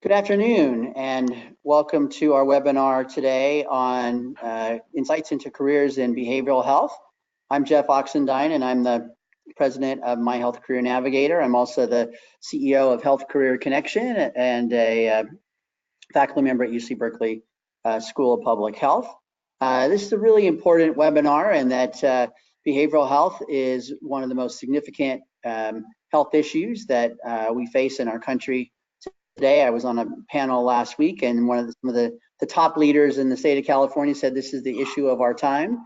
Good afternoon and welcome to our webinar today on insights into careers in behavioral health. I'm Jeff Oxendine and I'm the president of My Health Career Navigator. I'm also the CEO of Health Career Connection and a faculty member at UC Berkeley School of Public Health. This is a really important webinar in that behavioral health is one of the most significant health issues that we face in our country today. I was on a panel last week, and some of the top leaders in the state of California said this is the issue of our time.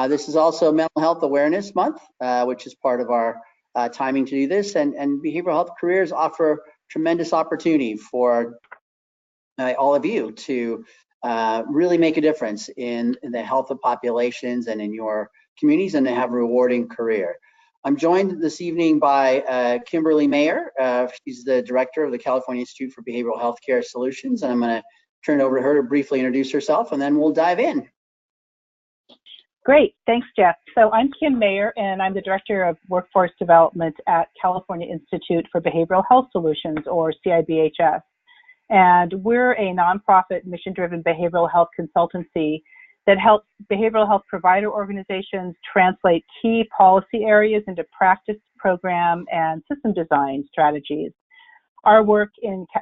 This is also Mental Health Awareness Month, which is part of our timing to do this. And behavioral health careers offer tremendous opportunity for all of you to really make a difference in the health of populations and in your communities, and to have a rewarding career. I'm joined this evening by Kimberly Mayer. She's the director of the California Institute for Behavioral Healthcare Solutions, and I'm going to turn it over to her to briefly introduce herself, and then we'll dive in. Great, thanks, Jeff. So I'm Kim Mayer, and I'm the director of workforce development at California Institute for Behavioral Health Solutions, or CIBHS. And we're a nonprofit, mission-driven behavioral health consultancy that helps behavioral health provider organizations translate key policy areas into practice, program, and system design strategies. Our work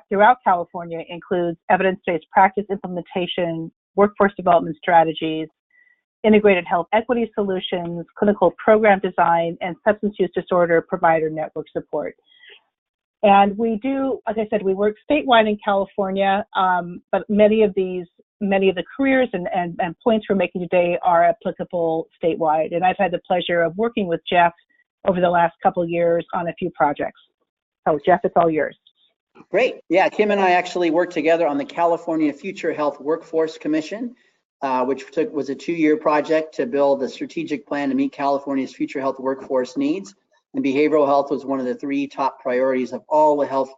throughout California includes evidence-based practice implementation, workforce development strategies, integrated health equity solutions, clinical program design, and substance use disorder provider network support. And we do, as I said, we work statewide in California, but many of the careers and points we're making today are applicable statewide. And I've had the pleasure of working with Jeff over the last couple of years on a few projects. So Jeff, it's all yours. Great. Yeah, Kim and I actually worked together on the California Future Health Workforce Commission, which was a 2-year project to build a strategic plan to meet California's future health workforce needs. And behavioral health was one of the 3 top priorities of all the health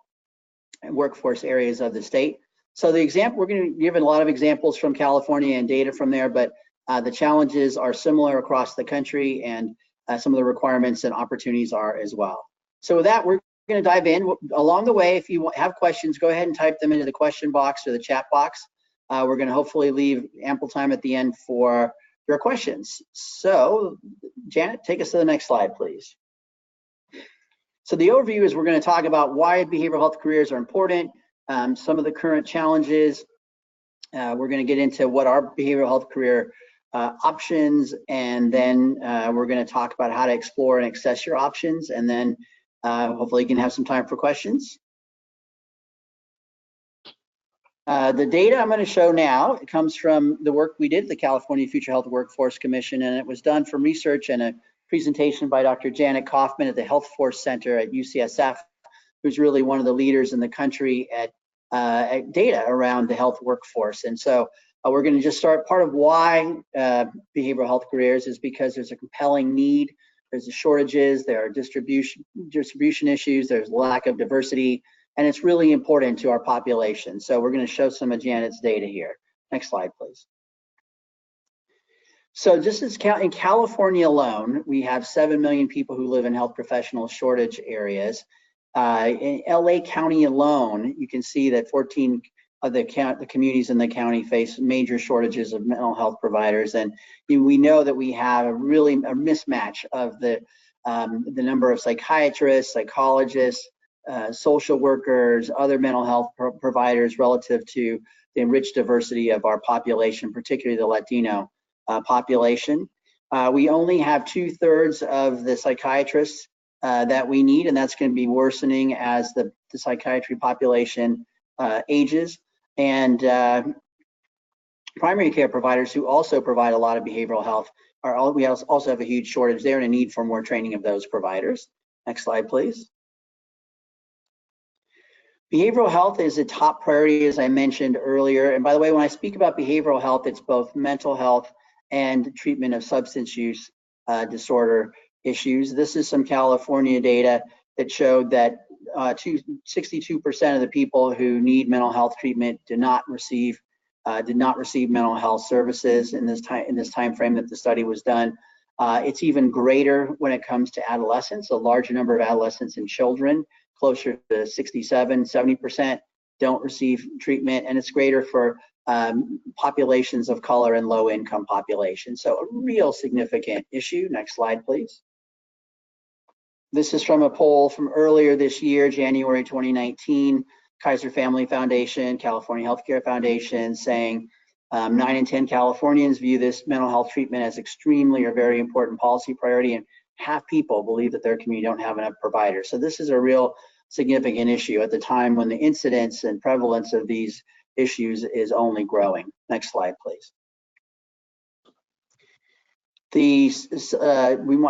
and workforce areas of the state. So the example, we're going to give a lot of examples from California and data from there, but the challenges are similar across the country, and some of the requirements and opportunities are as well. So with that, we're going to dive in. Along the way, if you have questions, go ahead and type them into the question box or the chat box. We're going to hopefully leave ample time at the end for your questions. So Janet, take us to the next slide, please. So the overview is we're going to talk about why behavioral health careers are important, some of the current challenges. We're going to get into what are behavioral health career options, and then we're going to talk about how to explore and access your options, and then hopefully you can have some time for questions. The data I'm going to show now, it comes from the work we did at the California Future Health Workforce Commission, and it was done from research and a presentation by Dr. Janet Kaufman at the Health Force Center at UCSF, who's really one of the leaders in the country at data around the health workforce. And so we're going to just start. Part of why behavioral health careers is because there's a compelling need. There's shortages, there are distribution issues, there's lack of diversity, and it's really important to our population. So we're going to show some of Janet's data here. Next slide, please. So just as in California alone, we have 7 million people who live in health professional shortage areas. In LA County alone, you can see that 14 of the communities in the county face major shortages of mental health providers. And we know that we have a mismatch of the number of psychiatrists, psychologists, social workers, other mental health providers relative to the enriched diversity of our population, particularly the Latino population. We only have 2/3 of the psychiatrists that we need, and that's going to be worsening as the psychiatry population ages. And primary care providers, who also provide a lot of behavioral health, we also have a huge shortage there and a need for more training of those providers. Next slide, please. Behavioral health is a top priority, as I mentioned earlier. And by the way, when I speak about behavioral health, it's both mental health and treatment of substance use disorder issues. This is some California data that showed that 62% of the people who need mental health treatment did not receive mental health services in this time frame that the study was done. It's even greater when it comes to adolescents, a larger number of adolescents and children, closer to 67, 70% don't receive treatment, and it's greater for populations of color and low-income populations. So a real significant issue. Next slide, please. This is from a poll from earlier this year, January 2019, Kaiser Family Foundation, California Healthcare Foundation, saying 9 in 10 Californians view this mental health treatment as extremely or very important policy priority, and half people believe that their community don't have enough providers. So this is a real significant issue at the time when the incidence and prevalence of these issues is only growing. Next slide, please. We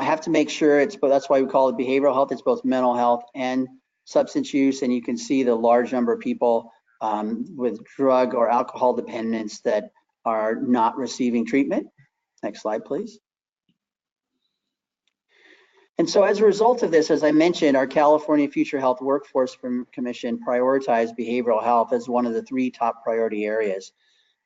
have to make sure that's why we call it behavioral health. It's both mental health and substance use, and you can see the large number of people with drug or alcohol dependence that are not receiving treatment. Next slide, please. And so as a result of this, as I mentioned, our California Future Health Workforce Commission prioritized behavioral health as one of the 3 top priority areas.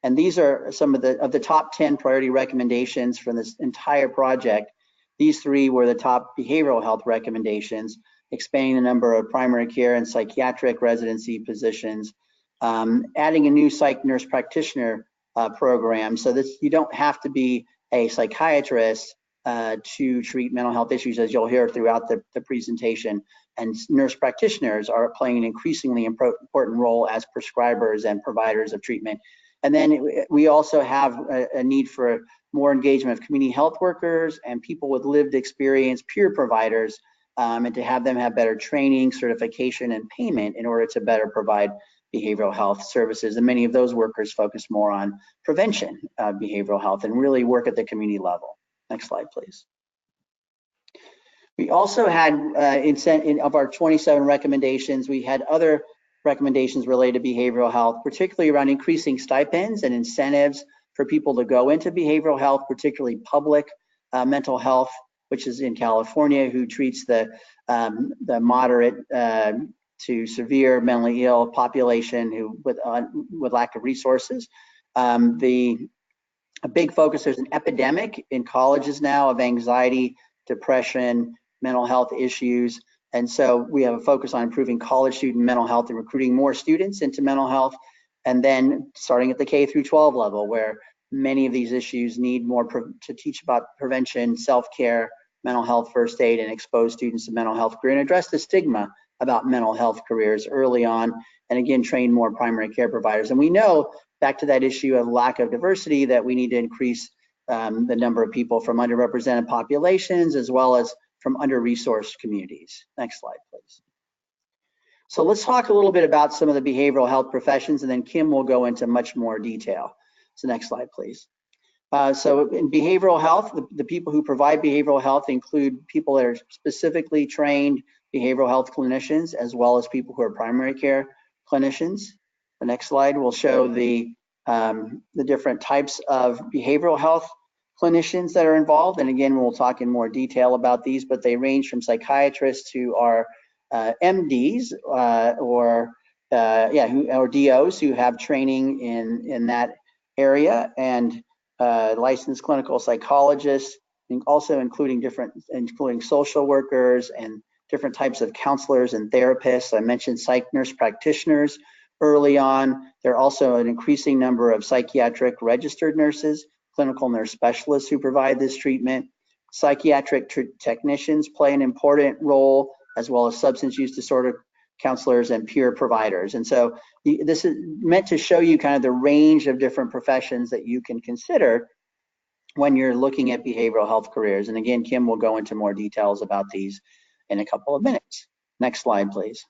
And these are some of the top 10 priority recommendations from this entire project. These 3 were the top behavioral health recommendations, expanding the number of primary care and psychiatric residency positions, adding a new psych nurse practitioner program, so that you don't have to be a psychiatrist to treat mental health issues, as you'll hear throughout the presentation. And nurse practitioners are playing an increasingly important role as prescribers and providers of treatment. And then we also have a need for more engagement of community health workers and people with lived experience, peer providers, and to have them have better training, certification, and payment in order to better provide behavioral health services. And many of those workers focus more on prevention of behavioral health and really work at the community level. Next slide, please. We also had, of our 27 recommendations, we had other recommendations related to behavioral health, particularly around increasing stipends and incentives for people to go into behavioral health, particularly public mental health, which is in California, who treats the moderate to severe mentally ill population who with lack of resources. A big focus, there's an epidemic in colleges now of anxiety, depression, mental health issues. And so we have a focus on improving college student mental health and recruiting more students into mental health. And then starting at the K through 12 level, where many of these issues need more to teach about prevention, self-care, mental health first aid, and expose students to mental health career and address the stigma about mental health careers early on. And again, train more primary care providers. And we know, back to that issue of lack of diversity, that we need to increase the number of people from underrepresented populations as well as from under-resourced communities. Next slide, please. So let's talk a little bit about some of the behavioral health professions, and then Kim will go into much more detail. So next slide, please. So in behavioral health, the people who provide behavioral health include people that are specifically trained behavioral health clinicians, as well as people who are primary care clinicians. The next slide will show the different types of behavioral health clinicians that are involved. And again, we'll talk in more detail about these, but they range from psychiatrists who are MDs or DOs who have training in that area, and licensed clinical psychologists, and also including social workers and different types of counselors and therapists. I mentioned psych nurse practitioners early on. There are also an increasing number of psychiatric registered nurses, clinical nurse specialists who provide this treatment. Psychiatric technicians play an important role, as well as substance use disorder counselors and peer providers. And so this is meant to show you kind of the range of different professions that you can consider when you're looking at behavioral health careers. And again, Kim will go into more details about these in a couple of minutes. Next slide, please.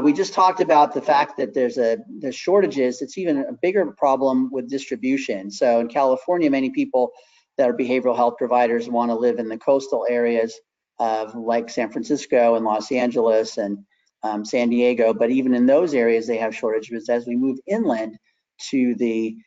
We just talked about the fact that there's shortages. It's even a bigger problem with distribution. So in California, many people that are behavioral health providers want to live in the coastal areas of like San Francisco and Los Angeles and San Diego, but even in those areas they have shortages. As we move inland to the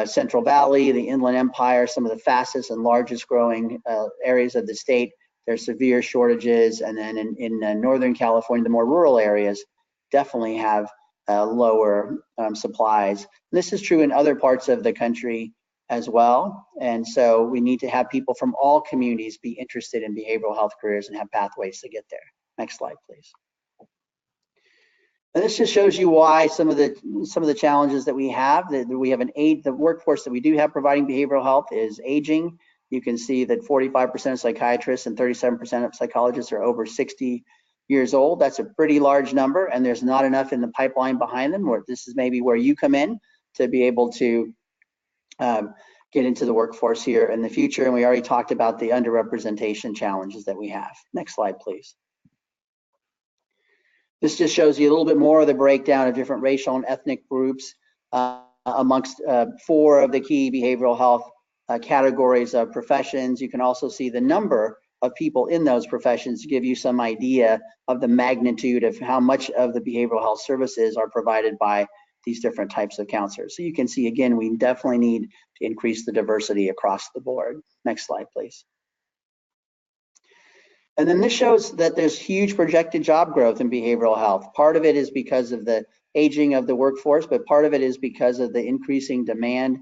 Central Valley, the Inland Empire, some of the fastest and largest growing areas of the state, there's severe shortages. And then in Northern California, the more rural areas definitely have lower supplies. And this is true in other parts of the country as well. And so we need to have people from all communities be interested in behavioral health careers and have pathways to get there. Next slide, please. And this just shows you why some of the challenges that we have. That we have the workforce that we do have providing behavioral health is aging. You can see that 45% of psychiatrists and 37% of psychologists are over 60 years old. That's a pretty large number, and there's not enough in the pipeline behind them. Where this is maybe where you come in to be able to get into the workforce here in the future. And we already talked about the underrepresentation challenges that we have. Next slide, please. This just shows you a little bit more of the breakdown of different racial and ethnic groups amongst 4 of the key behavioral health categories of professions. You can also see the number of people in those professions to give you some idea of the magnitude of how much of the behavioral health services are provided by these different types of counselors. So you can see, again, we definitely need to increase the diversity across the board. Next slide, please. And then this shows that there's huge projected job growth in behavioral health. Part of it is because of the aging of the workforce, but part of it is because of the increasing demand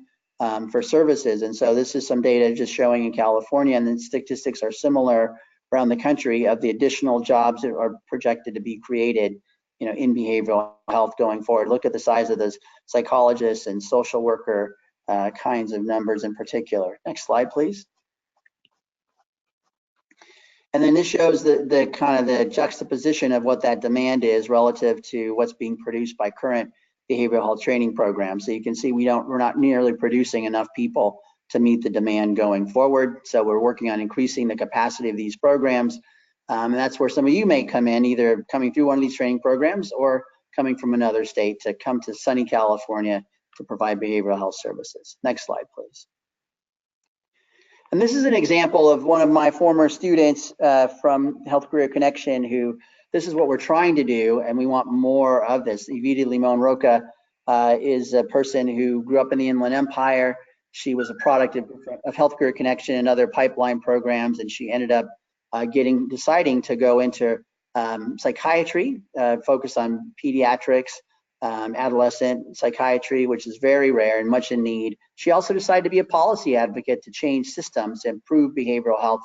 for services. And so this is some data just showing in California, and the statistics are similar around the country of the additional jobs that are projected to be created, in behavioral health going forward. Look at the size of those psychologists and social worker kinds of numbers in particular. Next slide, please. And then this shows the kind of the juxtaposition of what that demand is relative to what's being produced by current behavioral health training programs. So you can see we're not nearly producing enough people to meet the demand going forward. So we're working on increasing the capacity of these programs. And that's where some of you may come in, either coming through one of these training programs or coming from another state to come to sunny California to provide behavioral health services. Next slide, please. And this is an example of one of my former students from Health Career Connection who, this is what we're trying to do, and we want more of this. Evita Limon Roca is a person who grew up in the Inland Empire. She was a product of Health Career Connection and other pipeline programs, and she ended up deciding to go into psychiatry, focused on pediatrics, adolescent psychiatry, which is very rare and much in need. She also decided to be a policy advocate to change systems, improve behavioral health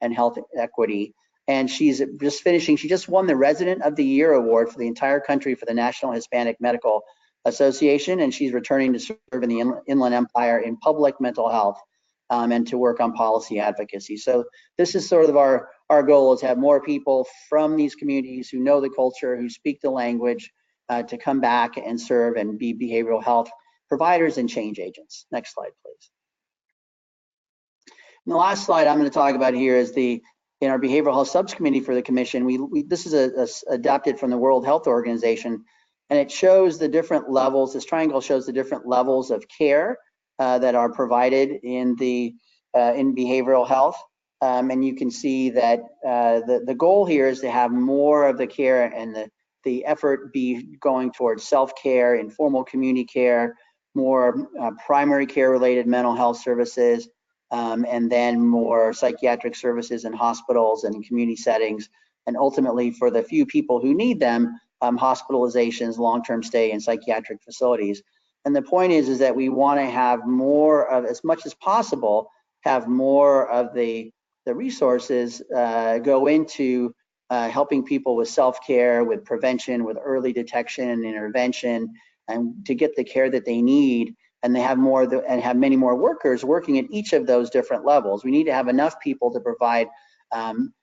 and health equity. And she's just finishing, she just won the Resident of the Year award for the entire country for the National Hispanic Medical Association, and she's returning to serve in the Inland Empire in public mental health and to work on policy advocacy. So this is sort of our goal, is to have more people from these communities who know the culture, who speak the language, to come back and serve and be behavioral health providers and change agents. Next slide, please. And the last slide I'm going to talk about here is in our behavioral health subcommittee for the commission, this is adapted from the World Health Organization, and it shows the different levels. This triangle shows the different levels of care that are provided in behavioral health. And you can see that the goal here is to have more of the care and the effort be going towards self-care, informal community care, more primary care related mental health services, and then more psychiatric services in hospitals and in community settings, and ultimately for the few people who need them, hospitalizations, long-term stay in psychiatric facilities. And the point is that we want to have more of, as much as possible, have more of the resources go into helping people with self-care, with prevention, with early detection and intervention, and to get the care that they need. And they have have many more workers working at each of those different levels. We need to have enough people to provide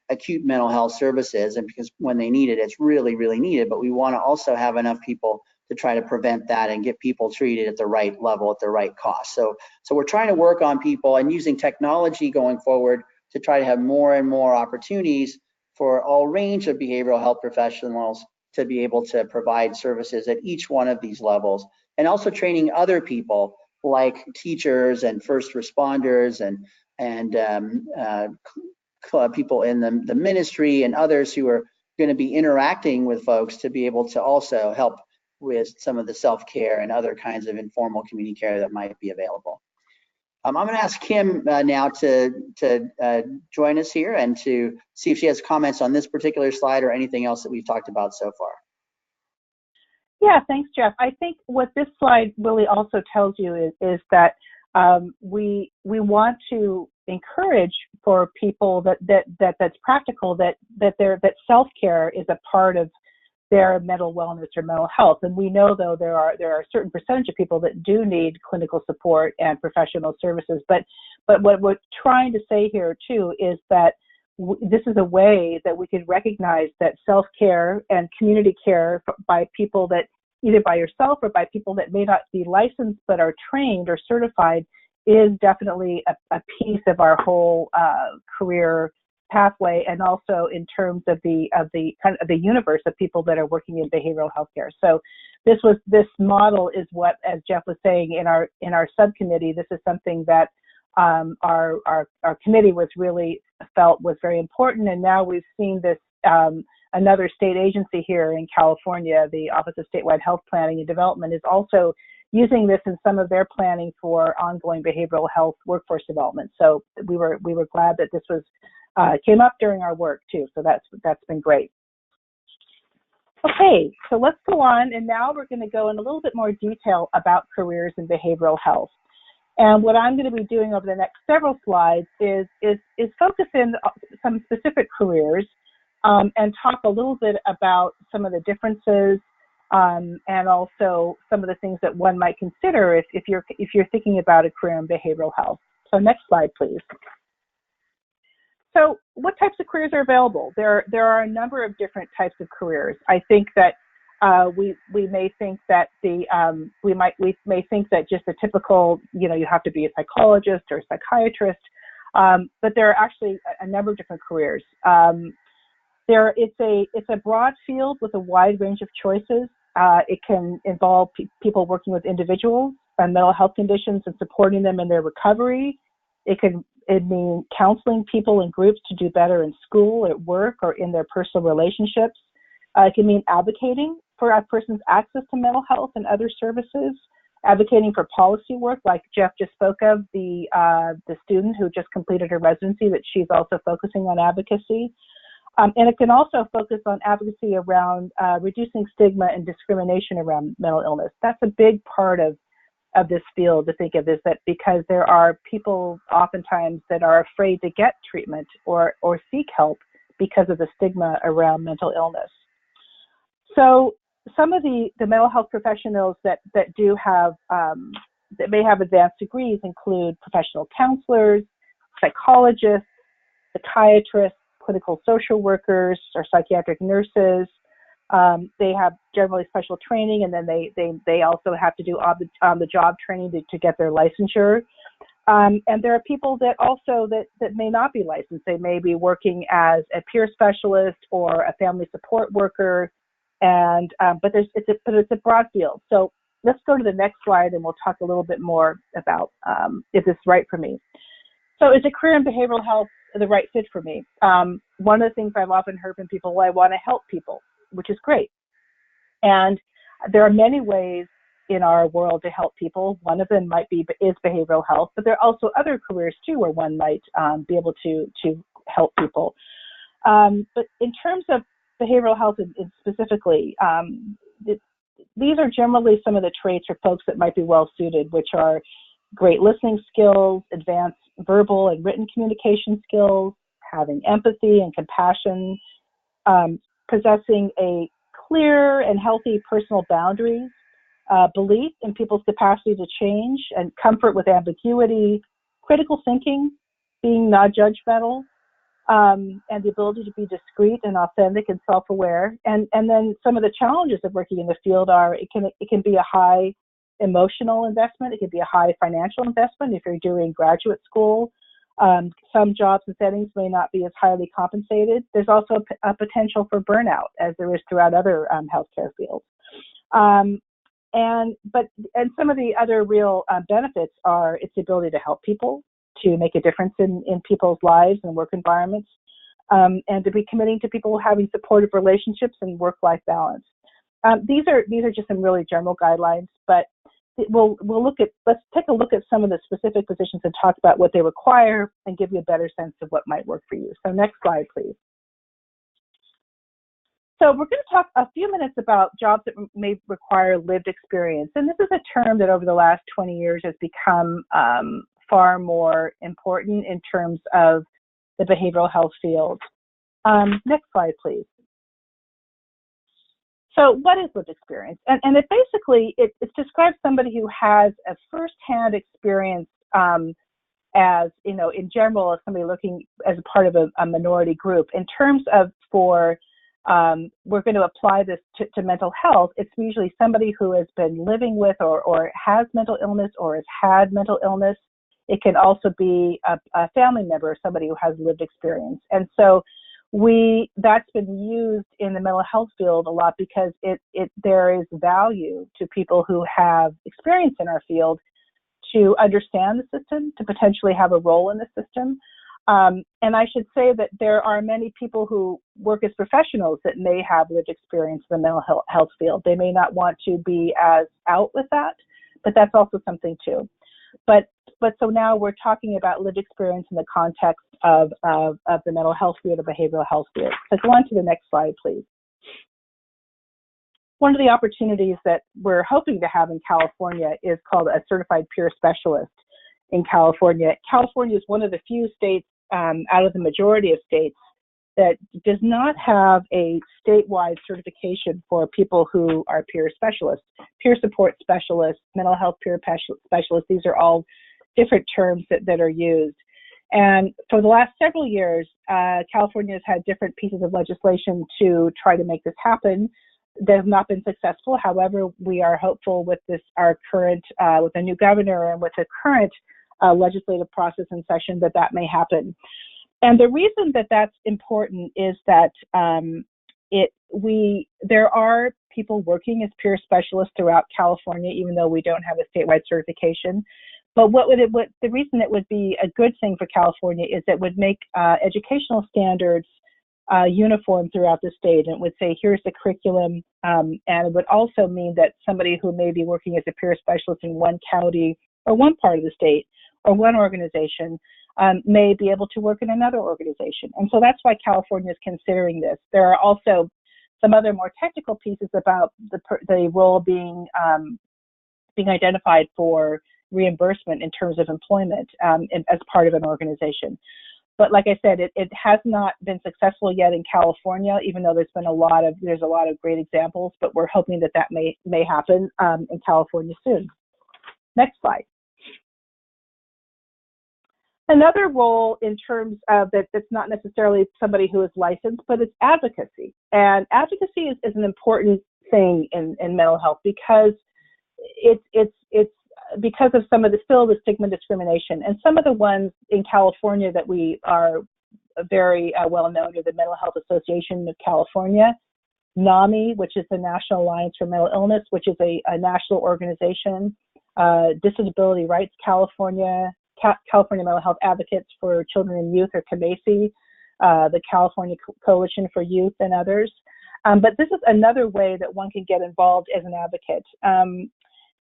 acute mental health services, and because when they need it, it's really, really needed. But we want to also have enough people to try to prevent that and get people treated at the right level, at the right cost. So we're trying to work on people and using technology going forward to try to have more and more opportunities for all range of behavioral health professionals to be able to provide services at each one of these levels, and also training other people like teachers and first responders and people in the ministry and others who are going to be interacting with folks to be able to also help with some of the self-care and other kinds of informal community care that might be available. I'm going to ask Kim now to join us here and to see if she has comments on this particular slide or anything else that we've talked about so far. Yeah, thanks, Jeff. I think what this slide really also tells you is that we want to encourage for people that's practical, that self-care is a part of their mental wellness or mental health. And we know, though, there are a certain percentage of people that do need clinical support and professional services. But what we're trying to say here, too, is that this is a way that we could recognize that self-care and community care by people that, either by yourself or by people that may not be licensed but are trained or certified, is definitely a piece of our whole career pathway, and also in terms of the kind of the universe of people that are working in behavioral healthcare. So this model is what, as Jeff was saying, in our subcommittee, this is something that our committee was really felt was very important. And now we've seen this another state agency here in California, the Office of Statewide Health Planning and Development, is also using this in some of their planning for ongoing behavioral health workforce development. So we were glad that this was came up during our work too. So that's been great. Okay, so let's go on, and now we're going to go in a little bit more detail about careers in behavioral health. And what I'm going to be doing over the next several slides is focus in some specific careers and talk a little bit about some of the differences and also some of the things that one might consider if you're thinking about a career in behavioral health. So next slide, please. So what types of careers are available? There are a number of different types of careers. I think that we may think that we may think that just a typical, you have to be a psychologist or a psychiatrist, but there are actually a number of different careers. It's a broad field with a wide range of choices. It can involve people working with individuals and mental health conditions and supporting them in their recovery. It means counseling people in groups to do better in school, at work, or in their personal relationships. It can mean advocating for a person's access to mental health and other services, advocating for policy work, like Jeff just spoke of, the student who just completed her residency, that she's also focusing on advocacy. And it can also focus on advocacy around reducing stigma and discrimination around mental illness. That's a big part of this field to think of, is that because there are people oftentimes that are afraid to get treatment or seek help because of the stigma around mental illness. So some of the mental health professionals that do have, that may have advanced degrees include professional counselors, psychologists, psychiatrists, clinical social workers, or psychiatric nurses. They have generally special training, and then they also have to do on-the-job training to get their licensure. And there are people that also that may not be licensed. They may be working as a peer specialist or a family support worker, and but it's a broad field. So let's go to the next slide, and we'll talk a little bit more about if this is right for me. So is a career in behavioral health the right fit for me? One of the things I've often heard from people, well, I want to help people, which is great. And there are many ways in our world to help people. One of them is behavioral health, but there are also other careers too where one might be able to help people. But in terms of behavioral health specifically, these are generally some of the traits for folks that might be well suited, which are great listening skills, advanced verbal and written communication skills, having empathy and compassion, possessing a clear and healthy personal boundaries, belief in people's capacity to change, and comfort with ambiguity, critical thinking, being non-judgmental, and the ability to be discreet and authentic and self-aware. And then some of the challenges of working in the field are it can be a high emotional investment. It can be a high financial investment if you're doing graduate school. Some jobs and settings may not be as highly compensated. There's also a potential for burnout, as there is throughout other healthcare fields. And some of the other real benefits are its ability to help people, to make a difference in people's lives and work environments, and to be committing to people having supportive relationships and work-life balance. These are just some really general guidelines, but let's take a look at some of the specific positions and talk about what they require and give you a better sense of what might work for you. So next slide, please. So we're going to talk a few minutes about jobs that may require lived experience. And this is a term that over the last 20 years has become far more important in terms of the behavioral health field. Next slide, please. So what is lived experience? And it basically, it describes somebody who has a firsthand experience as, you know, in general, as somebody looking as a part of a minority group. In terms of we're going to apply this to mental health, it's usually somebody who has been living with or has mental illness or has had mental illness. It can also be a family member, somebody who has lived experience. And so that's been used in the mental health field a lot because there is value to people who have experience in our field to understand the system, to potentially have a role in the system. And I should say that there are many people who work as professionals that may have lived experience in the mental health field. They may not want to be as out with that, but that's also something too. But so now we're talking about lived experience in the context of the mental health field, the behavioral health field. So go on to the next slide, please. One of the opportunities that we're hoping to have in California is called a certified peer specialist in California. California is one of the few states out of the majority of states that does not have a statewide certification for people who are peer specialists, peer support specialists, mental health peer specialists. These are all different terms that are used. And for the last several years, California has had different pieces of legislation to try to make this happen. They have not been successful. However, we are hopeful with our current, with the new governor and with the current legislative process in session that may happen. And the reason that that's important is that there are people working as peer specialists throughout California, even though we don't have a statewide certification. But the reason it would be a good thing for California is it would make educational standards uniform throughout the state, and it would say, here's the curriculum, and it would also mean that somebody who may be working as a peer specialist in one county or one part of the state or one organization may be able to work in another organization. And so that's why California is considering this. There are also some other more technical pieces about the role being identified for reimbursement in terms of employment as part of an organization. But like I said, it has not been successful yet in California, even though there's a lot of great examples, but we're hoping that may happen in California soon. Next slide. Another role in terms of that's not necessarily somebody who is licensed, but it's advocacy. And advocacy is an important thing in mental health because it's because of some of the stigma and discrimination. And some of the ones in California that we are very well known are the Mental Health Association of California, NAMI, which is the National Alliance for Mental Illness, which is a national organization, Disability Rights California, California Mental Health Advocates for Children and Youth, or CAMACE, the California Coalition for Youth, and others. But this is another way that one can get involved as an advocate.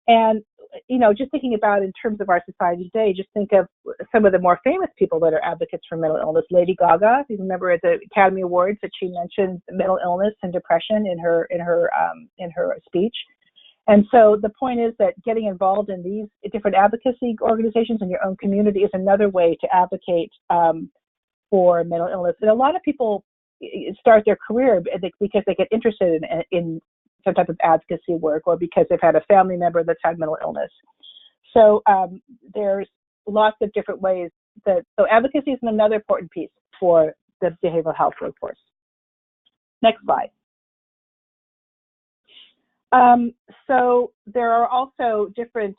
And, you know, just thinking about in terms of our society today, just think of some of the more famous people that are advocates for mental illness. Lady Gaga, if you remember at the Academy Awards that she mentioned mental illness and depression in her speech. And so the point is that getting involved in these different advocacy organizations in your own community is another way to advocate for mental illness. And a lot of people start their career because they get interested in some type of advocacy work, or because they've had a family member that's had mental illness. So there's lots of different ways so advocacy is another important piece for the behavioral health workforce. Next slide. So there are also different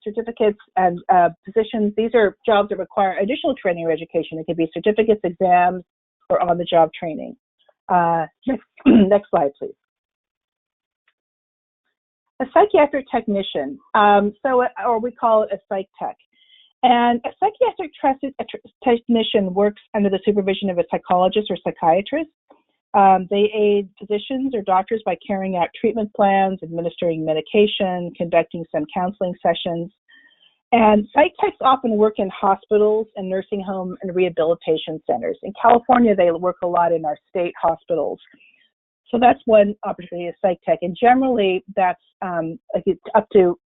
certificates and positions. These are jobs that require additional training or education. It could be certificates, exams, or on-the-job training. Next slide, please. A psychiatric technician, or we call it a psych tech. And a psychiatric technician works under the supervision of a psychologist or psychiatrist. They aid physicians or doctors by carrying out treatment plans, administering medication, conducting some counseling sessions. And psych techs often work in hospitals and nursing home and rehabilitation centers. In California, they work a lot in our state hospitals. So that's one opportunity as psych tech. And generally, that's up to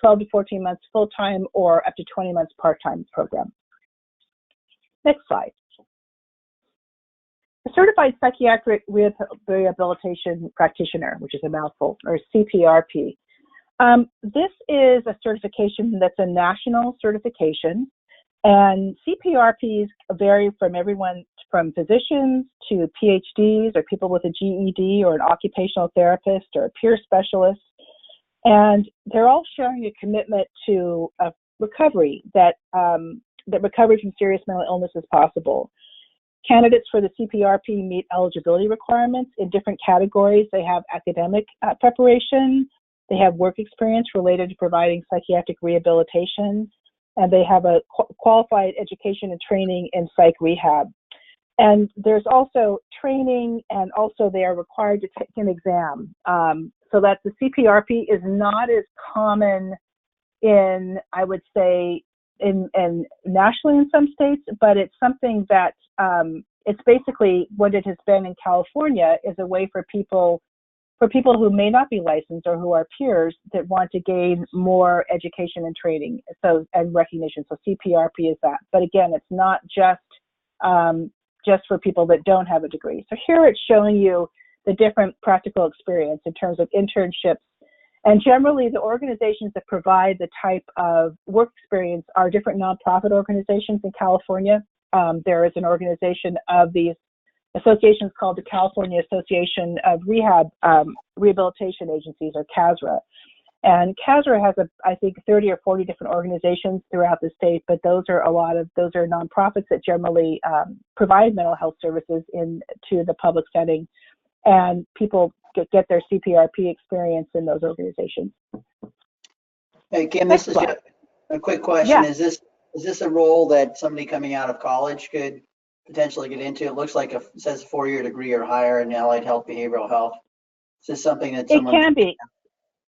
12 to 14 months full-time or up to 20 months part-time program. Next slide. a Certified Psychiatric Rehabilitation Practitioner, which is a mouthful, or CPRP. This is a certification that's a national certification, and CPRPs vary from everyone from physicians to PhDs or people with a GED or an occupational therapist or a peer specialist, and they're all showing a commitment to recovery, that recovery from serious mental illness is possible. Candidates for the CPRP meet eligibility requirements in different categories. They have academic preparation, they have work experience related to providing psychiatric rehabilitation, and they have a qualified education and training in psych rehab. And there's also training, and also they are required to take an exam. So that the CPRP is not as common in, I would say, in nationally in some states, but it's something that it's basically what it has been in California is a way for people who may not be licensed or who are peers that want to gain more education and training, and recognition. So CPRP is that. But again, it's not just for people that don't have a degree. So here it's showing you the different practical experience in terms of internships. And generally, the organizations that provide the type of work experience are different nonprofit organizations in California. There is an organization of these associations called the California Association of Rehabilitation Agencies, or CASRA. And CASRA has, I think, 30 or 40 different organizations throughout the state, but those are nonprofits that generally provide mental health services to the public setting, and people get their CPRP experience in those organizations. Hey, Kim, this is a quick question. Yeah. Is this a role that somebody coming out of college could potentially get into? It looks like it says 4-year degree or higher in allied health, behavioral health. Is this something that someone... It can be.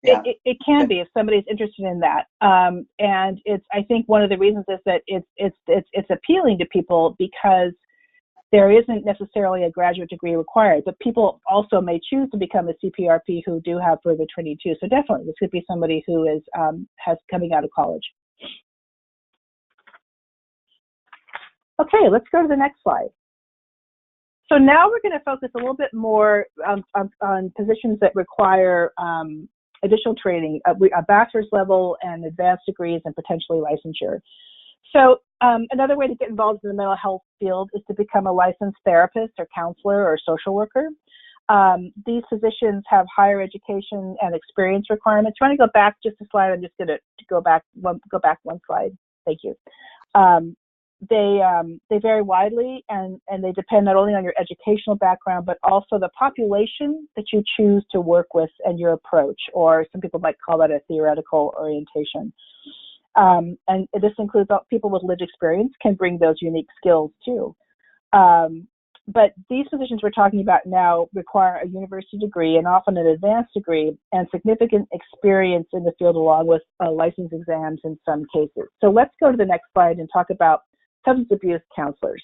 Yeah. It can be if somebody's interested in that. And I think one of the reasons is that it's appealing to people because there isn't necessarily a graduate degree required, but people also may choose to become a CPRP who do have further training too. So definitely, this could be somebody who is has coming out of college. Okay, let's go to the next slide. So now we're going to focus a little bit more on positions that require additional training, a bachelor's level and advanced degrees, and potentially licensure. So another way to get involved in the mental health field is to become a licensed therapist or counselor or social worker. These positions have higher education and experience requirements. You want to go back just a slide? I'm just going to go back one slide. Thank you. They vary widely, and they depend not only on your educational background, but also the population that you choose to work with and your approach, or some people might call that a theoretical orientation. And this includes people with lived experience can bring those unique skills too. But these positions we're talking about now require a university degree and often an advanced degree and significant experience in the field, along with license exams in some cases. So let's go to the next slide and talk about substance abuse counselors.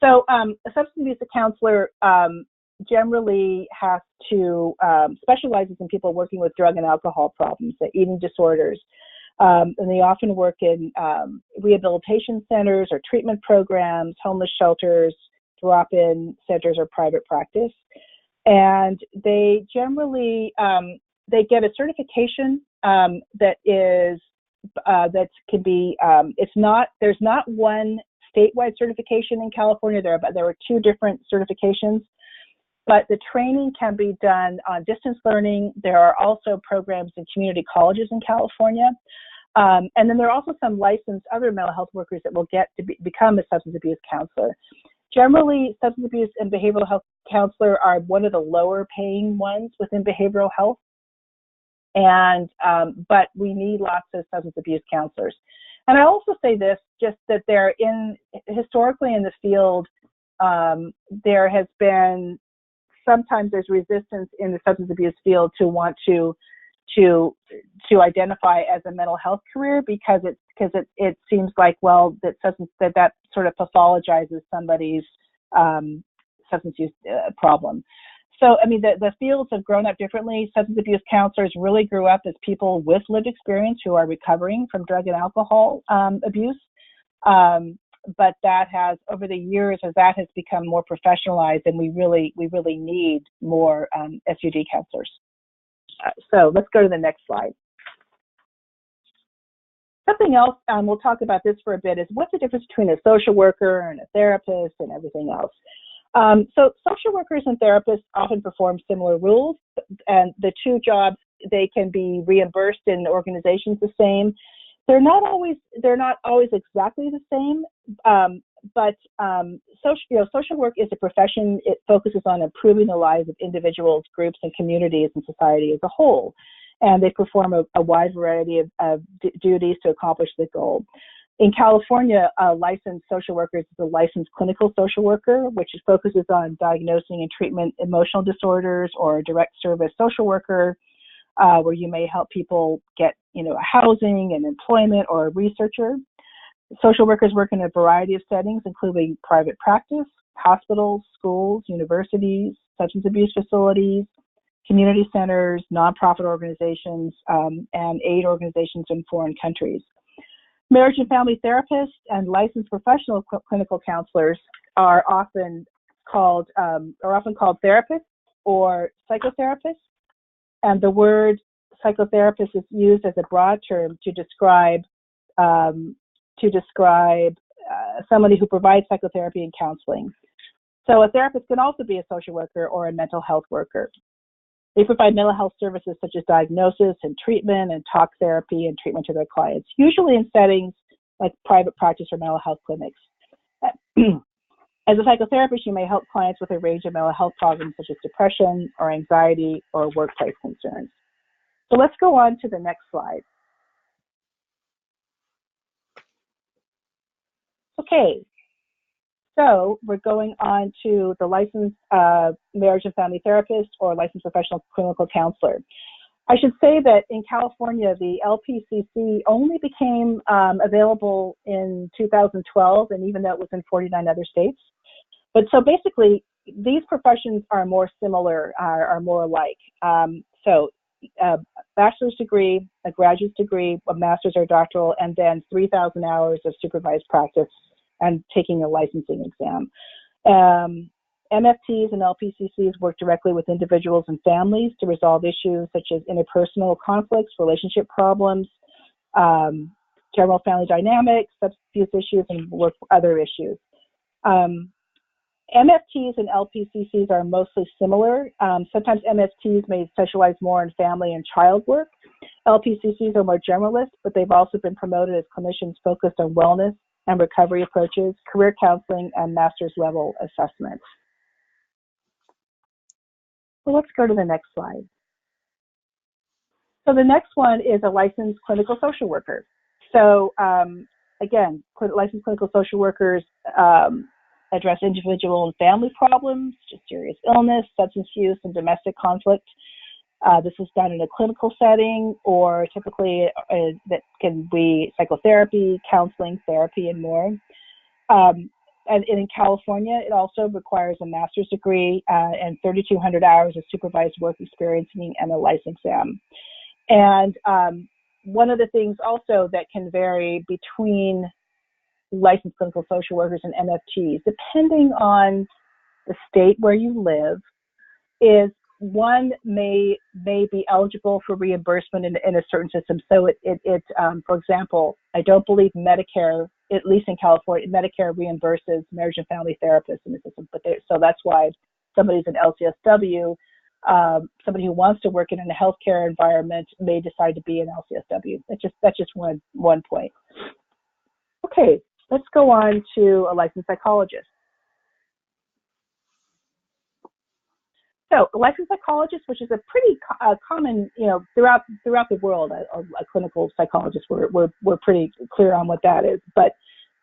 So a substance abuse counselor generally has to specializes in people working with drug and alcohol problems, eating disorders. And they often work in rehabilitation centers or treatment programs, homeless shelters, drop-in centers, or private practice. And they generally, they get a certification that can be, there's not one statewide certification in California. There are 2 different certifications, but the training can be done on distance learning. There are also programs in community colleges in California. And then there are also some licensed other mental health workers that will get to become a substance abuse counselor. Generally, substance abuse and behavioral health counselor are one of the lower paying ones within behavioral health. And but we need lots of substance abuse counselors. And I also say this, just that historically in the field, there has been, sometimes there's resistance in the substance abuse field to want to identify as a mental health career because it seems like, well, that sort of pathologizes somebody's substance use problem. So, I mean, the fields have grown up differently. Substance abuse counselors really grew up as people with lived experience who are recovering from drug and alcohol abuse. but that has, over the years, as that has become more professionalized, and we really need more SUD counselors. So let's go to the next slide. Something else, we'll talk about this for a bit, is what's the difference between a social worker and a therapist and everything else. So social workers and therapists often perform similar rules, and the two jobs, they can be reimbursed in organizations the same. They're not always exactly the same, but social work is a profession. It focuses on improving the lives of individuals, groups, and communities and society as a whole. And they perform a wide variety of duties to accomplish the goal. In California, a licensed social worker is a licensed clinical social worker, which focuses on diagnosing and treatment emotional disorders, or a direct service social worker, where you may help people get, housing and employment, or a researcher. Social workers work in a variety of settings, including private practice, hospitals, schools, universities, substance abuse facilities, community centers, nonprofit organizations, and aid organizations in foreign countries. Marriage and family therapists and licensed professional clinical counselors are often called therapists or psychotherapists, and the word psychotherapist is used as a broad term to describe somebody who provides psychotherapy and counseling. So a therapist can also be a social worker or a mental health worker. They provide mental health services such as diagnosis and treatment and talk therapy and treatment to their clients, usually in settings like private practice or mental health clinics. As a psychotherapist, you may help clients with a range of mental health problems such as depression or anxiety or workplace concerns. So let's go on to the next slide. Okay, so we're going on to the licensed marriage and family therapist or licensed professional clinical counselor. I should say that in California, the LPCC only became available in 2012, and even though it was in 49 other states. But so basically, these professions are more similar, are more alike. A bachelor's degree, a graduate degree, a master's or doctoral, and then 3,000 hours of supervised practice and taking a licensing exam. MFTs and LPCCs work directly with individuals and families to resolve issues such as interpersonal conflicts, relationship problems, general family dynamics, substance abuse issues, and work other issues. MFTs and LPCCs are mostly similar. Sometimes MFTs may specialize more in family and child work. LPCCs are more generalist, but they've also been promoted as clinicians focused on wellness and recovery approaches, career counseling, and master's level assessments. So let's go to the next slide. So the next one is a licensed clinical social worker. So again, licensed clinical social workers address individual and family problems, just serious illness, substance use, and domestic conflict. This is done in a clinical setting, or typically that can be psychotherapy, counseling, therapy, and more. And in California, it also requires a master's degree and 3,200 hours of supervised work experience and a license exam. And one of the things also that can vary between licensed clinical social workers and MFTs, depending on the state where you live, is one may be eligible for reimbursement in a certain system. So for example, I don't believe Medicare, at least in California, Medicare reimburses marriage and family therapists in the system. So that's why somebody's an LCSW, somebody who wants to work in a healthcare environment may decide to be an LCSW. That's just one point. Okay, let's go on to a licensed psychologist. So a licensed psychologist, which is a pretty common, throughout the world, a clinical psychologist, we're pretty clear on what that is. But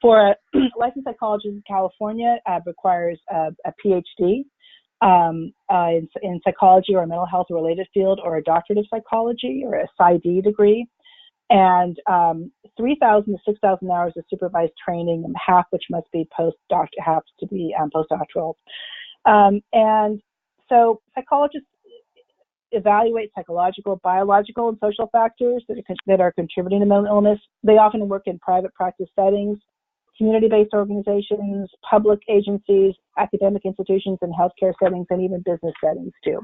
for a licensed psychologist in California, requires a PhD in psychology or a mental health related field, or a doctorate of psychology, or a PsyD degree, and 3,000 to 6,000 hours of supervised training, and half which must be postdoctoral. And so psychologists evaluate psychological, biological, and social factors that are contributing to mental illness. They often work in private practice settings, community-based organizations, public agencies, academic institutions, and healthcare settings, and even business settings too.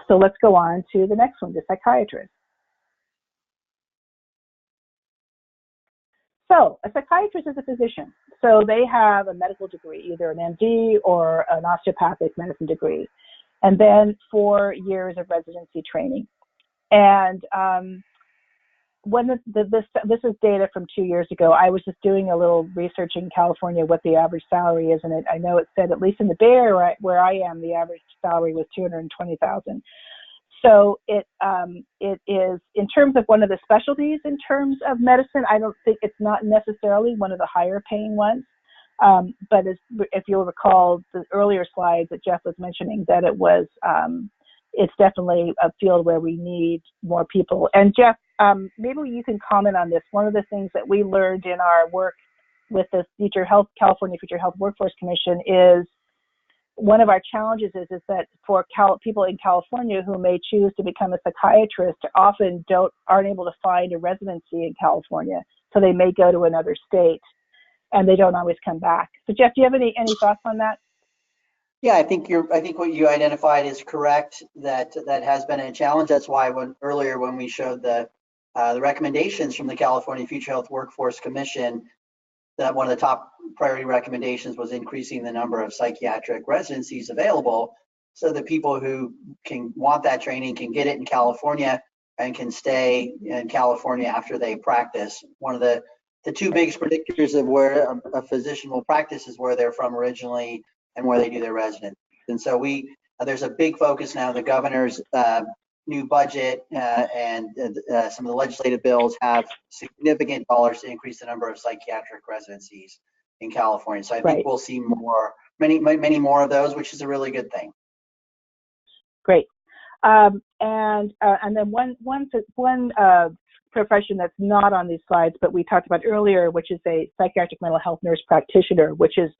So let's go on to the next one, the psychiatrist. So a psychiatrist is a physician. So they have a medical degree, either an MD or an osteopathic medicine degree, and then 4 years of residency training. And when this is data from 2 years ago, I was just doing a little research in California what the average salary is, and I know it said, at least in the Bay Area where I am, the average salary was $220,000. So it is, in terms of one of the specialties in terms of medicine, I don't think it's not necessarily one of the higher paying ones. But if you'll recall the earlier slides that Jeff was mentioning, that it was, it's definitely a field where we need more people. And Jeff, maybe you can comment on this. One of the things that we learned in our work with the California Future Health Workforce Commission is, one of our challenges is that for people in California who may choose to become a psychiatrist often aren't able to find a residency in California, so they may go to another state, and they don't always come back. So Jeff, do you have any thoughts on that? Yeah, I think what you identified is correct. That has been a challenge. That's why earlier when we showed the recommendations from the California Future Health Workforce Commission, that one of the top priority recommendations was increasing the number of psychiatric residencies available, so that people who want that training can get it in California and can stay in California after they practice. One of the two biggest predictors of where a physician will practice is where they're from originally and where they do their residency. And so there's a big focus now. The governor's new budget and some of the legislative bills have significant dollars to increase the number of psychiatric residencies in California. So I think we'll see many more of those, which is a really good thing. Great. And then one profession that's not on these slides, but we talked about earlier, which is a psychiatric mental health nurse practitioner, which is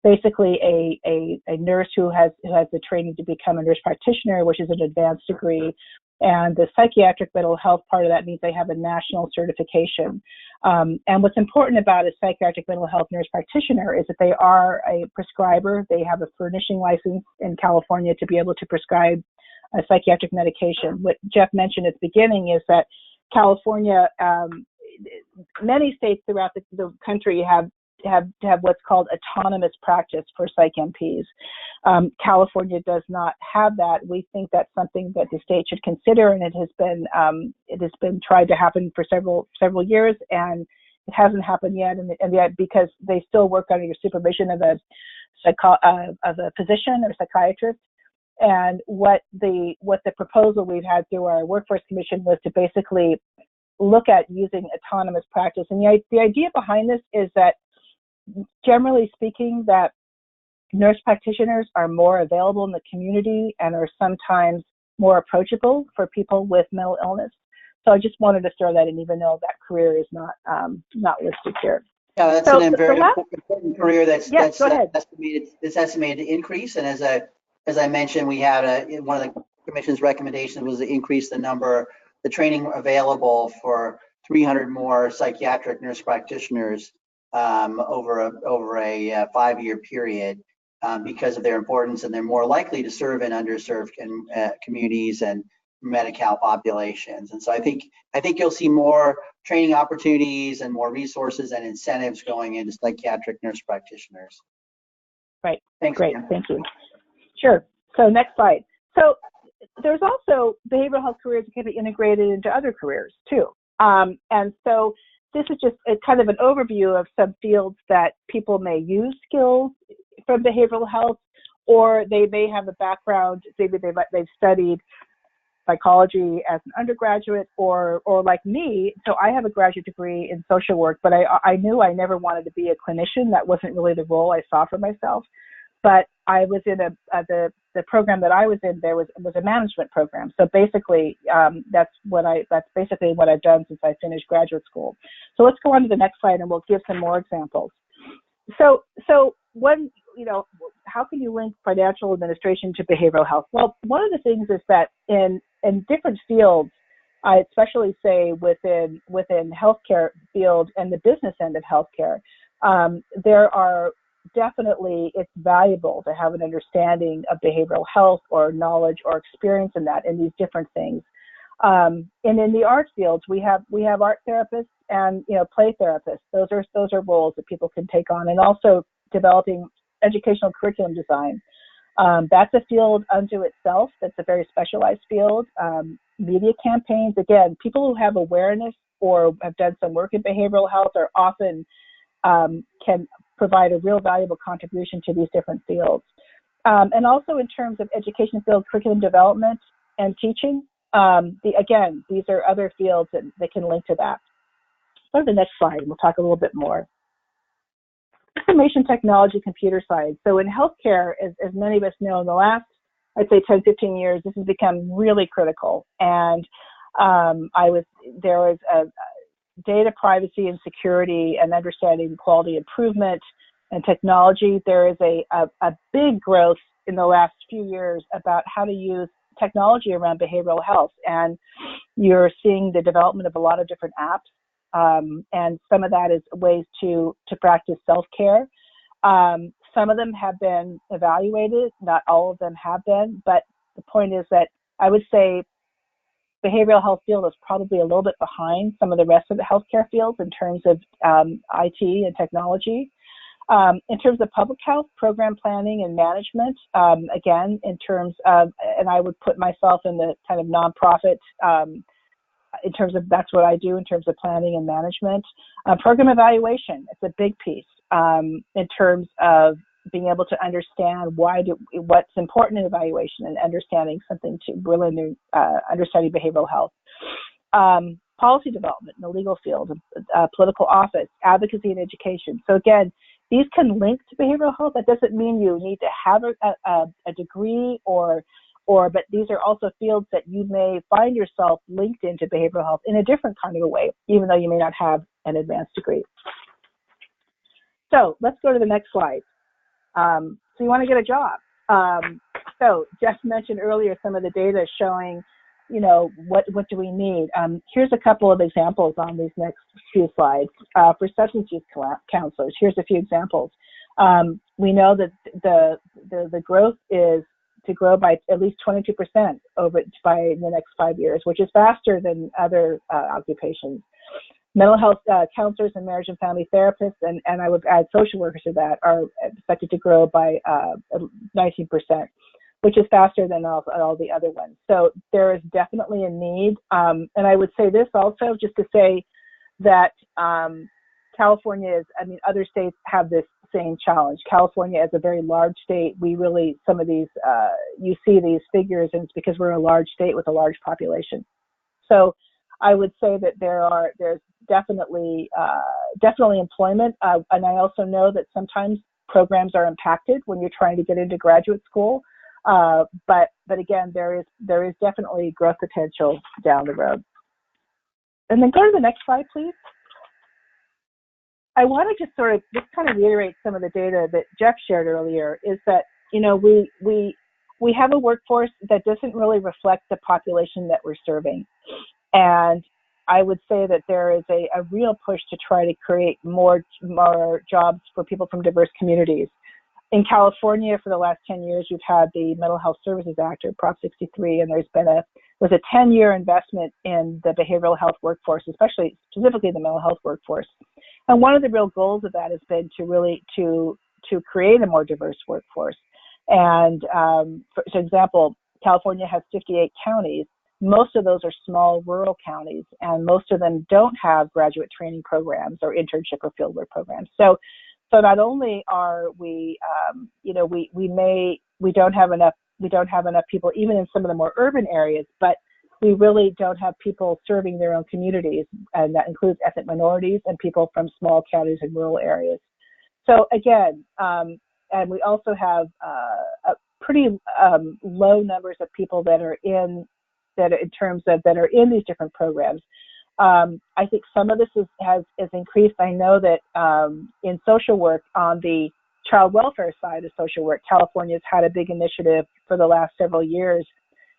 basically a nurse who has the training to become a nurse practitioner, which is an advanced degree. And the psychiatric mental health part of that means they have a national certification. And what's important about a psychiatric mental health nurse practitioner is that they are a prescriber. They have a furnishing license in California to be able to prescribe a psychiatric medication. What Jeff mentioned at the beginning is that California, many states throughout the country have what's called autonomous practice for psych MPs. California does not have that. We think that's something that the state should consider, and it has been tried to happen for several years, and it hasn't happened yet. And yet, because they still work under your supervision of a physician or psychiatrist. And what the proposal we've had through our workforce commission was to basically look at using autonomous practice. And the idea behind this is that, generally speaking, that nurse practitioners are more available in the community and are sometimes more approachable for people with mental illness. So I just wanted to throw that in, even though that career is not listed here. Yeah, that's a very important career that's estimated to increase. And as I mentioned, we had one of the commission's recommendations was to increase the training available for 300 more psychiatric nurse practitioners over a 5-year period because of their importance, and they're more likely to serve in underserved communities and Medi-Cal populations. And so I think you'll see more training opportunities and more resources and incentives going into psychiatric nurse practitioners. Right. Thanks. Great. Ann. Thank you. Sure. So next slide. So there's also behavioral health careers that can be integrated into other careers too. And so this is just a kind of an overview of some fields that people may use skills from behavioral health, or they may have a background, maybe they've studied psychology as an undergraduate, or like me. So I have a graduate degree in social work, but I knew I never wanted to be a clinician. That wasn't really the role I saw for myself. But I was in the program that I was in. There was a management program. So basically, that's basically what I've done since I finished graduate school. So let's go on to the next slide, and we'll give some more examples. So one, how can you link financial administration to behavioral health? Well, one of the things is that in different fields, I especially say within healthcare field and the business end of healthcare, there are definitely, it's valuable to have an understanding of behavioral health or knowledge or experience in that, in these different things. And in the art fields, we have art therapists and play therapists. Those are roles that people can take on, and also developing educational curriculum design. That's a field unto itself. That's a very specialized field. Media campaigns, again, people who have awareness or have done some work in behavioral health are often can provide a real valuable contribution to these different fields. And also in terms of education field curriculum development and teaching, again, these are other fields that can link to that. Go to the next slide, and we'll talk a little bit more. Information technology, computer science. So in healthcare, as many of us know, in the last, I'd say 10, 15 years, this has become really critical. And there was a data privacy and security and understanding quality improvement and technology. There is a big growth in the last few years about how to use technology around behavioral health. And you're seeing the development of a lot of different apps. And some of that is ways to practice self-care. Some of them have been evaluated, not all of them have been, but the point is that I would say behavioral health field is probably a little bit behind some of the rest of the healthcare fields in terms of IT and technology. In terms of public health, program planning and management, again, in terms of, and I would put myself in the kind of nonprofit in terms of, that's what I do in terms of planning and management. Program evaluation, it's a big piece in terms of being able to understand what's important in evaluation and understanding something to really understanding behavioral health. Policy development in the legal field, political office, advocacy and education. So again, these can link to behavioral health. That doesn't mean you need to have a degree but these are also fields that you may find yourself linked into behavioral health in a different kind of a way, even though you may not have an advanced degree. So let's go to the next slide. So you want to get a job. So Jeff mentioned earlier some of the data showing, what do we need? Here's a couple of examples on these next few slides. For substance use counselors, here's a few examples. We know that the growth is to grow by at least 22% by the next 5 years, which is faster than other occupations. Mental health counselors and marriage and family therapists, and I would add social workers to that, are expected to grow by 19%, which is faster than all the other ones. So there is definitely a need. And I would say this also, just to say that California other states have this same challenge. California is a very large state. Some of these, you see these figures, and it's because we're a large state with a large population. So I would say that there's definitely employment. And I also know that sometimes programs are impacted when you're trying to get into graduate school. But again, there is definitely growth potential down the road. And then go to the next slide, please. I want to just kind of reiterate some of the data that Jeff shared earlier, is that, we have a workforce that doesn't really reflect the population that we're serving. And I would say that there is a real push to try to create more jobs for people from diverse communities. In California, for the last 10 years, we've had the Mental Health Services Act, or Prop 63, and there was a 10-year investment in the behavioral health workforce, specifically the mental health workforce. And one of the real goals of that has been to create a more diverse workforce. And for example, California has 58 counties. Most of those are small rural counties, and most of them don't have graduate training programs or internship or fieldwork programs. So not only are we don't have enough people even in some of the more urban areas, but we really don't have people serving their own communities, and that includes ethnic minorities and people from small counties and rural areas. So again, and we also have a pretty low numbers of people that are in these different programs. I think some of this has increased. I know that in social work, on the child welfare side of social work, California's had a big initiative for the last several years,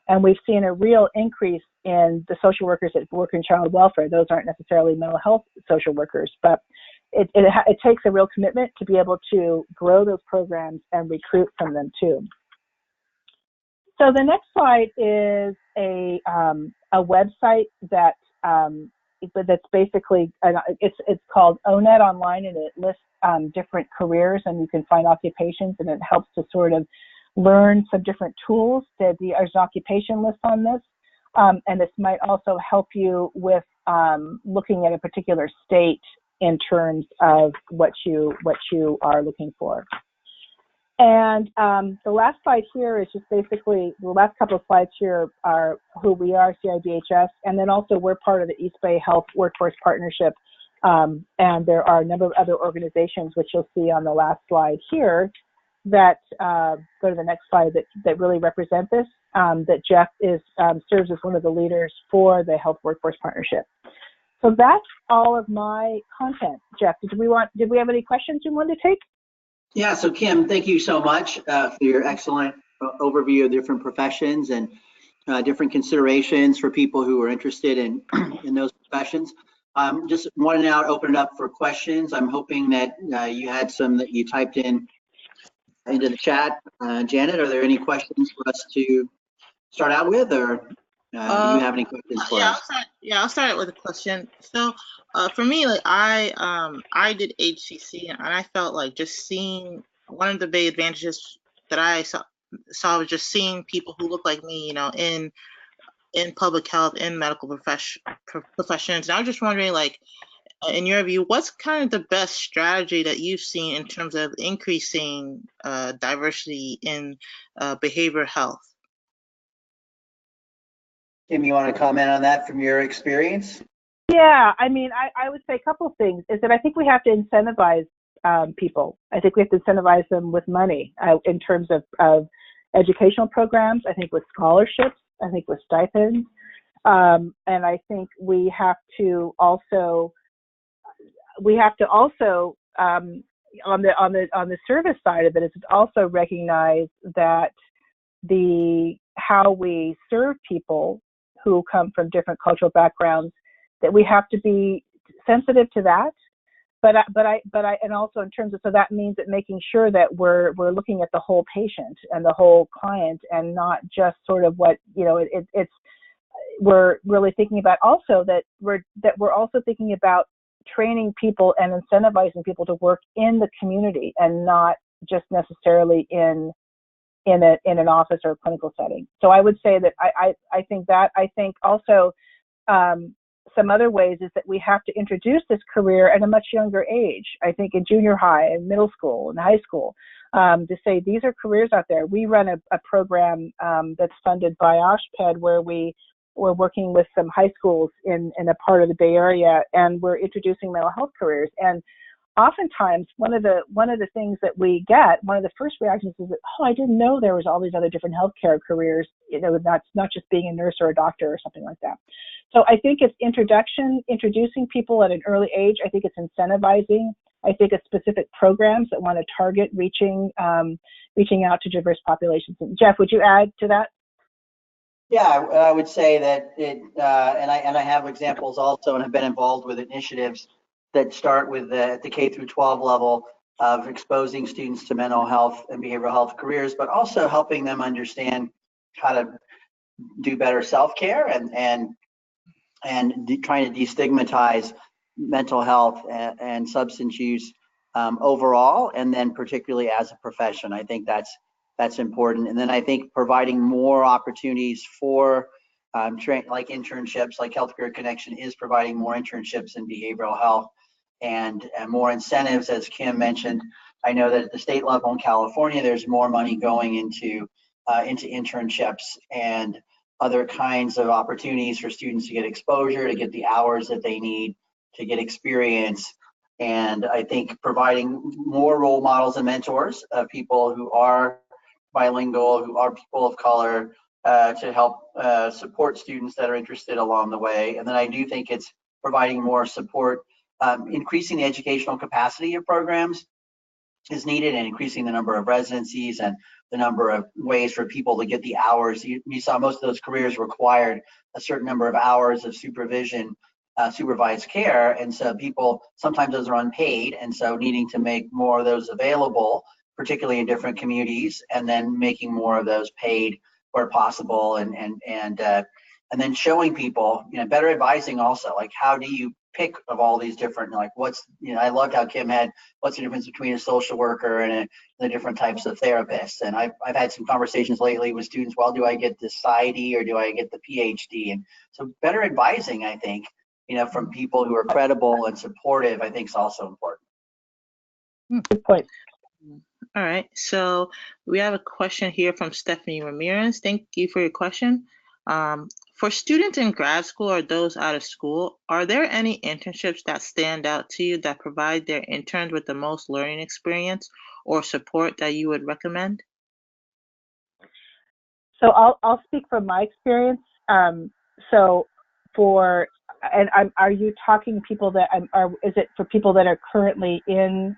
and we've seen a real increase in the social workers that work in child welfare. Those aren't necessarily mental health social workers, but it takes a real commitment to be able to grow those programs and recruit from them too. So the next slide is a website that that's basically it's called ONET Online, and it lists different careers, and you can find occupations, and it helps to sort of learn some different tools. There's an occupation list on this, and this might also help you with looking at a particular state in terms of what you are looking for. And the last slide here is just basically, the last couple of slides here are who we are, CIBHS, and then also we're part of the East Bay Health Workforce Partnership, and there are a number of other organizations, which you'll see on the last slide here, that go to the next slide, that really represent this, that Jeff serves as one of the leaders for the Health Workforce Partnership. So that's all of my content. Jeff, did we have any questions you wanted to take? Yeah, so Kim, thank you so much for your excellent overview of different professions and different considerations for people who are interested in those professions. Just wanted to now open it up for questions. I'm hoping that you had some that you typed into the chat. Janet, are there any questions for us to start out with, or do you have any questions for us? I'll start with a question. So for me, like I did HCC, and I felt like just seeing, one of the big advantages that I saw was just seeing people who look like me, you know, in public health, in medical professions. And I was just wondering, like, in your view, what's kind of the best strategy that you've seen in terms of increasing diversity in behavioral health? Kim, you want to comment on that from your experience? Yeah, I mean, I would say a couple of things. Is that I think we have to incentivize people. I think we have to incentivize them with money in terms of educational programs. I think with scholarships. I think with stipends. And I think we have to also on the service side of it is also recognize that how we serve people who come from different cultural backgrounds, that we have to be sensitive to that. But and also in terms of, so that means that making sure that we're looking at the whole patient and the whole client, and not just sort of what, you know, we're really thinking about also that we're also thinking about training people and incentivizing people to work in the community, and not just necessarily in an office or a clinical setting. So I would say that I think also some other ways is that we have to introduce this career at a much younger age. I think in junior high and middle school and high school, to say these are careers out there. We run a program that's funded by OSHPD, where we're working with some high schools in a part of the Bay Area, and we're introducing mental health careers. And oftentimes, one of the things that we get, one of the first reactions is that, oh, I didn't know there was all these other different healthcare careers. You know, that's not just being a nurse or a doctor or something like that. So I think it's introducing people at an early age. I think it's incentivizing. I think it's specific programs that want to target reaching out to diverse populations. And Jeff, would you add to that? Yeah, I would say that and I have examples also, and have been involved with initiatives that start with the K through 12 level of exposing students to mental health and behavioral health careers, but also helping them understand how to do better self-care and trying to destigmatize mental health and substance use overall, and then particularly as a profession. I think that's important. And then I think providing more opportunities for like internships, like Healthcare Connection is providing more internships in behavioral health, and more incentives, as Kim mentioned. I know that at the state level in California, there's more money going into internships and other kinds of opportunities for students to get exposure, to get the hours that they need, to get experience. And I think providing more role models and mentors of people who are bilingual, who are people of color, to help support students that are interested along the way. And then I do think it's providing more support, increasing the educational capacity of programs is needed, and increasing the number of residencies and the number of ways for people to get the hours. You saw most of those careers required a certain number of hours of supervision, supervised care, and so people, sometimes those are unpaid, and so needing to make more of those available, particularly in different communities, and then making more of those paid where possible, and then showing people, better advising also, like how do you pick of all these different, like what's, I loved how Kim had, what's the difference between a social worker and the different types of therapists. And I've had some conversations lately with students, well, do I get the PsyD or do I get the PhD? And so better advising, I think, from people who are credible and supportive, I think is also important. Good point. All right, so we have a question here from Stephanie Ramirez. Thank you for your question. For students in grad school or those out of school, are there any internships that stand out to you that provide their interns with the most learning experience or support that you would recommend? So I'll speak from my experience. Are you talking people that is it for people that are currently in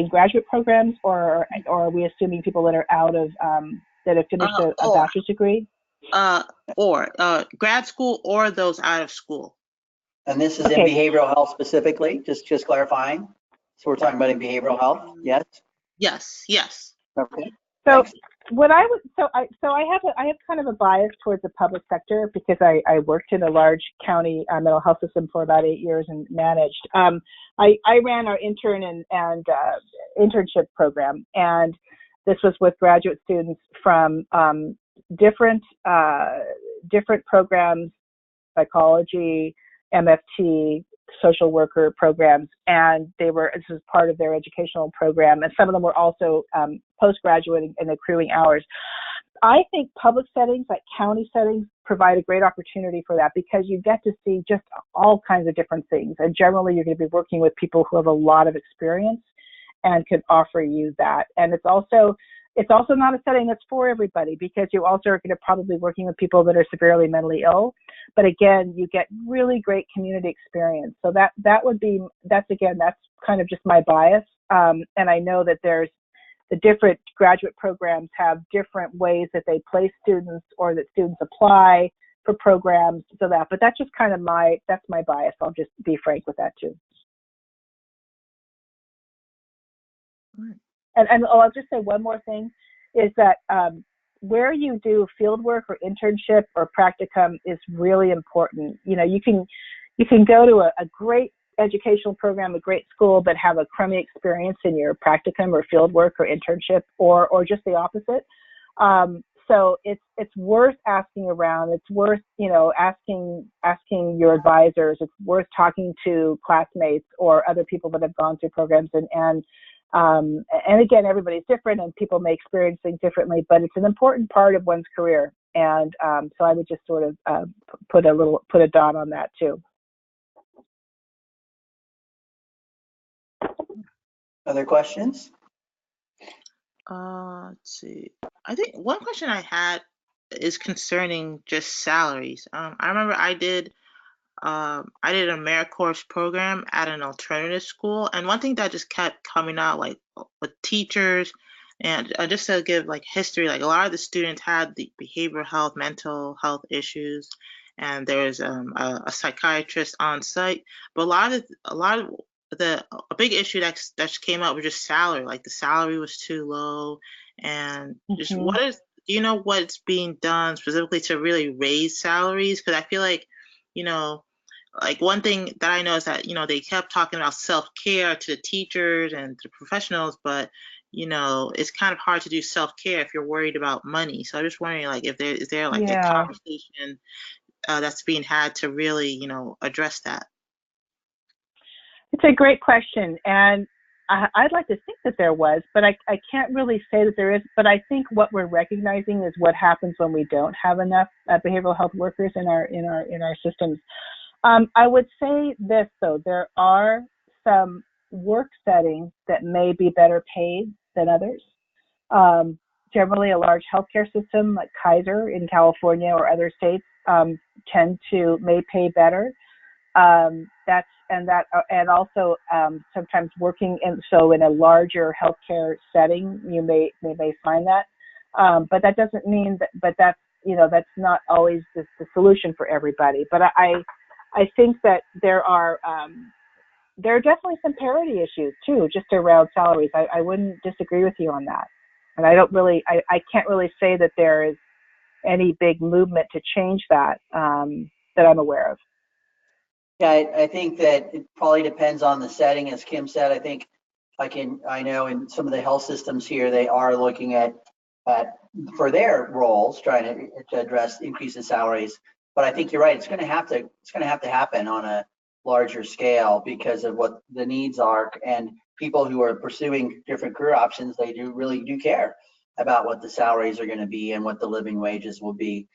graduate programs, or are we assuming people that are out of that have finished a bachelor's degree? Grad school or those out of school. And this is in behavioral health specifically, just clarifying. So we're talking about in behavioral health, yes? Yes. Okay. So what I have kind of a bias towards the public sector because I worked in a large county mental health system for about 8 years and managed. I ran our intern and internship program, and this was with graduate students from different programs, psychology, MFT, social worker programs, and this was part of their educational program, and some of them were also postgraduate and accruing hours. I think public settings, like county settings, provide a great opportunity for that because you get to see just all kinds of different things, and generally you're going to be working with people who have a lot of experience and can offer you that. And it's also not a setting that's for everybody because you also are going to probably working with people that are severely mentally ill. But again, you get really great community experience. So that's kind of just my bias. And I know that there's the different graduate programs have different ways that they place students or that students apply for programs. But that's just kind of that's my bias. I'll just be frank with that too. And I'll just say one more thing is that where you do field work or internship or practicum is really important. You can go to a great educational program, a great school, but have a crummy experience in your practicum or field work or internship or just the opposite. So it's worth asking around. It's worth, asking your advisors. It's worth talking to classmates or other people that have gone through programs and again, everybody's different and people may experience things differently, but it's an important part of one's career. And so I would just sort of put a dot on that too. Other questions? Let's see. I think one question I had is concerning just salaries. I remember I did an AmeriCourse program at an alternative school, and one thing that just kept coming out, like with teachers, and just to give like history, like a lot of the students had the behavioral health, mental health issues, and there was a psychiatrist on site. But a big issue that came up was just salary. Like the salary was too low, and just do you know what's being done specifically to really raise salaries? Because I feel like, like one thing that I know is that, they kept talking about self-care to the teachers and to professionals, but, it's kind of hard to do self-care if you're worried about money. So I'm just wondering, like, is there like a conversation that's being had to really, address that? It's a great question. And I'd like to think that there was, but I can't really say that there is. But I think what we're recognizing is what happens when we don't have enough behavioral health workers in our systems. I would say this, though. There are some work settings that may be better paid than others. Generally, a large healthcare system like Kaiser in California or other states may pay better. And also sometimes working in a larger healthcare setting, you may find that, but that doesn't mean that. But that's not always the solution for everybody. But I think that there are definitely some parity issues too, just around salaries. I wouldn't disagree with you on that, and I can't really say that there is any big movement to change that that I'm aware of. Yeah, I think that it probably depends on the setting, as Kim said. I think I know in some of the health systems here, they are looking at for their roles trying to address increase in salaries. But I think you're right. It's going to have to happen on a larger scale because of what the needs are, and people who are pursuing different career options, they really do care about what the salaries are going to be and what the living wages will be.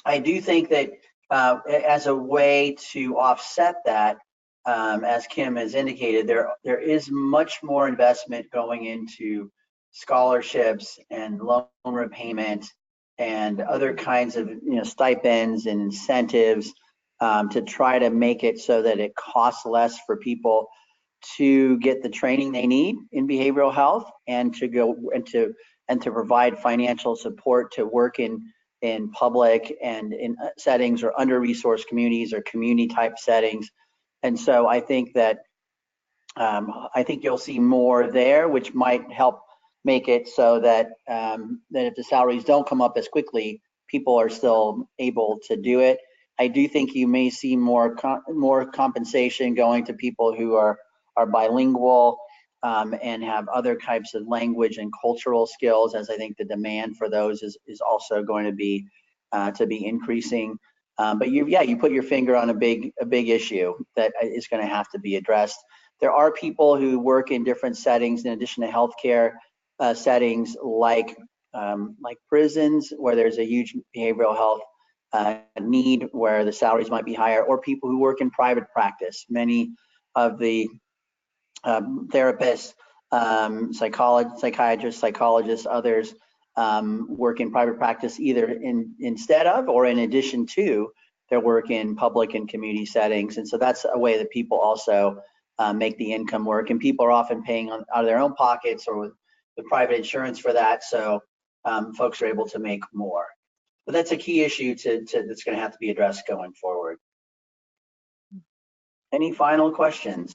I do think that as a way to offset that, as Kim has indicated, there is much more investment going into scholarships and loan repayment and other kinds of stipends and incentives to try to make it so that it costs less for people to get the training they need in behavioral health and to provide financial support to work in public and in settings or under-resourced communities or community type settings. And so I think that you'll see more there, which might help make it so that that if the salaries don't come up as quickly, people are still able to do it. I do think you may see more compensation going to people who are bilingual and have other types of language and cultural skills, as I think the demand for those is also going to be increasing. But you put your finger on a big issue that is going to have to be addressed. There are people who work in different settings in addition to healthcare settings, like prisons, where there's a huge behavioral health need, where the salaries might be higher, or people who work in private practice. Many of the therapists, psychiatrists, psychologists, others work in private practice either instead of or in addition to their work in public and community settings. And so that's a way that people also make the income work. And people are often paying out of their own pockets or with private insurance for that. So folks are able to make more. But that's a key issue that's going to have to be addressed going forward. Any final questions?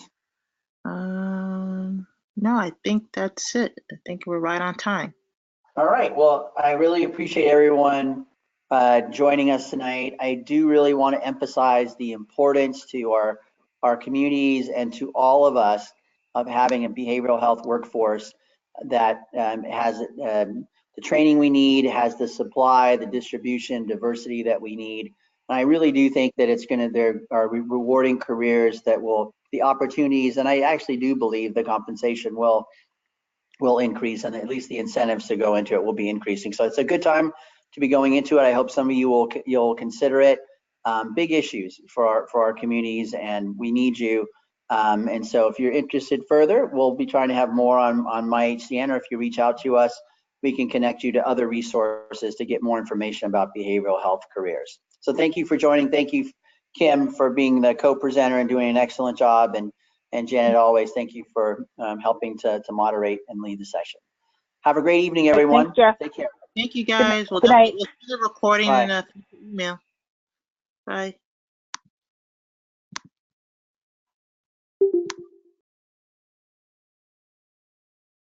No, I think that's it. I think we're right on time. All right. Well, I really appreciate everyone joining us tonight. I do really want to emphasize the importance to our communities and to all of us of having a behavioral health workforce that has the training we need, has the supply, the distribution, diversity that we need. And I really do think that there are rewarding careers that the opportunities, and I actually do believe the compensation will increase, and at least the incentives to go into it will be increasing. So it's a good time to be going into it. I hope some of you you'll consider it. Big issues for our communities, and we need you. And so if you're interested further, we'll be trying to have more on MyHCN, or if you reach out to us, we can connect you to other resources to get more information about behavioral health careers. So thank you for joining. Thank you, Kim, for being the co-presenter and doing an excellent job. And Janet, always thank you for helping to moderate and lead the session. Have a great evening, everyone. Thanks, Jeff. Take care. Thank you, guys. Good night. We'll see the recording in a email. Bye.